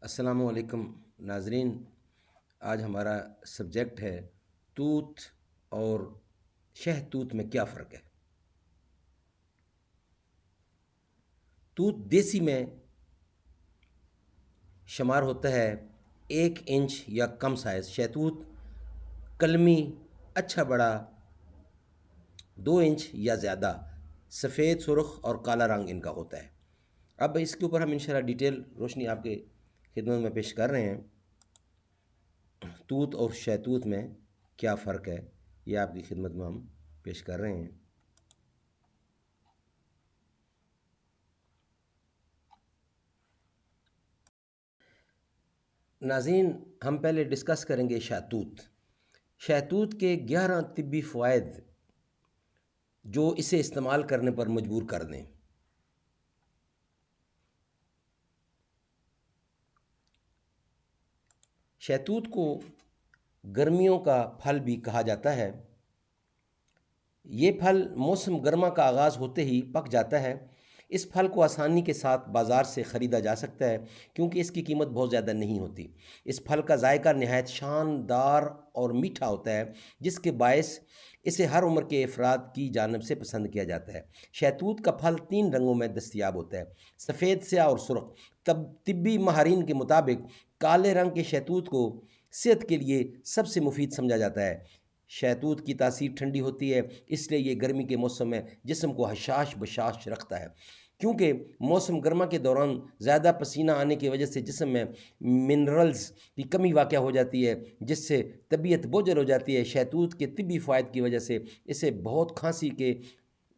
السلام علیکم ناظرین، آج ہمارا سبجیکٹ ہے توت اور شہتوت میں کیا فرق ہے۔ توت دیسی میں شمار ہوتا ہے 1 انچ یا کم سائز۔ شہتوت کلمی اچھا بڑا 2 انچ یا زیادہ، سفید سرخ اور کالا رنگ ان کا ہوتا ہے۔ اب اس کے اوپر ہم انشاءاللہ ڈیٹیل روشنی آپ کے خدمت میں پیش کر رہے ہیں۔ توت اور شہتوت میں کیا فرق ہے یہ آپ کی خدمت میں ہم پیش کر رہے ہیں۔ ناظرین، ہم پہلے ڈسکس کریں گے شہتوت۔ شہتوت کے 11 طبی فوائد جو اسے استعمال کرنے پر مجبور کر دیں۔ شہتوت کو گرمیوں کا پھل بھی کہا جاتا ہے۔ یہ پھل موسم گرما کا آغاز ہوتے ہی پک جاتا ہے۔ اس پھل کو آسانی کے ساتھ بازار سے خریدا جا سکتا ہے کیونکہ اس کی قیمت بہت زیادہ نہیں ہوتی۔ اس پھل کا ذائقہ نہایت شاندار اور میٹھا ہوتا ہے، جس کے باعث اسے ہر عمر کے افراد کی جانب سے پسند کیا جاتا ہے۔ شہتوت کا پھل 3 رنگوں میں دستیاب ہوتا ہے: سفید، سیاہ اور سرخ۔ طبی ماہرین کے مطابق کالے رنگ کے شہتوت کو صحت کے لیے سب سے مفید سمجھا جاتا ہے۔ شہتوت کی تاثیر ٹھنڈی ہوتی ہے، اس لیے یہ گرمی کے موسم میں جسم کو حشاش بشاش رکھتا ہے۔ کیونکہ موسم گرما کے دوران زیادہ پسینہ آنے کی وجہ سے جسم میں منرلز کی کمی واقع ہو جاتی ہے، جس سے طبیعت بوجھل ہو جاتی ہے۔ شہتوت کے طبی فوائد کی وجہ سے اسے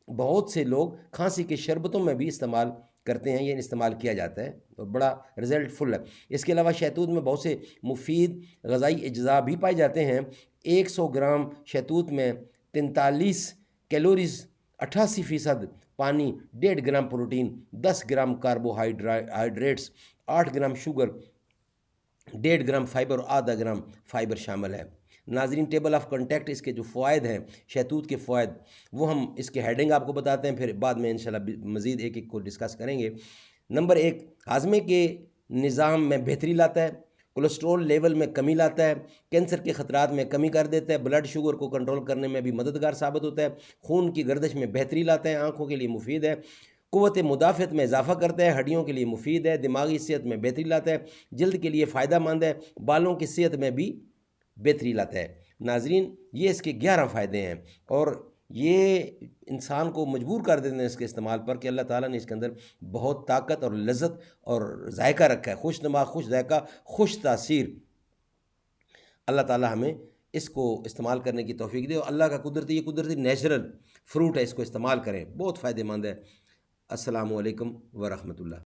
بہت سے لوگ کھانسی کے شربتوں میں بھی استعمال کرتے ہیں، یہ استعمال کیا جاتا ہے اور بڑا رزلٹ فل ہے۔ اس کے علاوہ شہتوت میں بہت سے مفید غذائی اجزاء بھی پائے جاتے ہیں۔ 100 گرام شہتوت میں 43 کیلوریز، 88% پانی، 1.5 gram protein, 10 gram carbohydrates, 8 gram sugar, 1.5 gram fibre اور آدھا گرام فائبر شامل ہے۔ ناظرین، ٹیبل آف کنٹیکٹ اس کے جو فوائد ہیں، شہتوت کے فوائد، وہ ہم اس کے ہیڈنگ آپ کو بتاتے ہیں، پھر بعد میں انشاءاللہ مزید ایک ایک کو ڈسکس کریں گے۔ نمبر 1، ہاضمے کے نظام میں بہتری لاتا ہے، کولیسٹرول لیول میں کمی لاتا ہے، کینسر کے خطرات میں کمی کر دیتا ہے، بلڈ شوگر کو کنٹرول کرنے میں بھی مددگار ثابت ہوتا ہے، خون کی گردش میں بہتری لاتا ہے، آنکھوں کے لیے مفید ہے، قوت مدافعت میں اضافہ کرتا ہے، ہڈیوں کے لیے مفید ہے، دماغی صحت میں بہتری لاتا ہے، جلد کے لیے فائدہ مند ہے، بالوں کی صحت میں بھی بہتری لاتا ہے۔ ناظرین، یہ اس کے 11 فائدے ہیں اور یہ انسان کو مجبور کر دیتے ہیں اس کے استعمال پر کہ اللہ تعالیٰ نے اس کے اندر بہت طاقت اور لذت اور ذائقہ رکھا ہے، خوش نما، خوش ذائقہ، خوش تاثیر۔ اللہ تعالیٰ ہمیں اس کو استعمال کرنے کی توفیق دے اور اللہ کا قدرتی، یہ قدرتی نیچرل فروٹ ہے، اس کو استعمال کریں، بہت فائدہ مند ہے۔ السلام علیکم ورحمۃ اللہ۔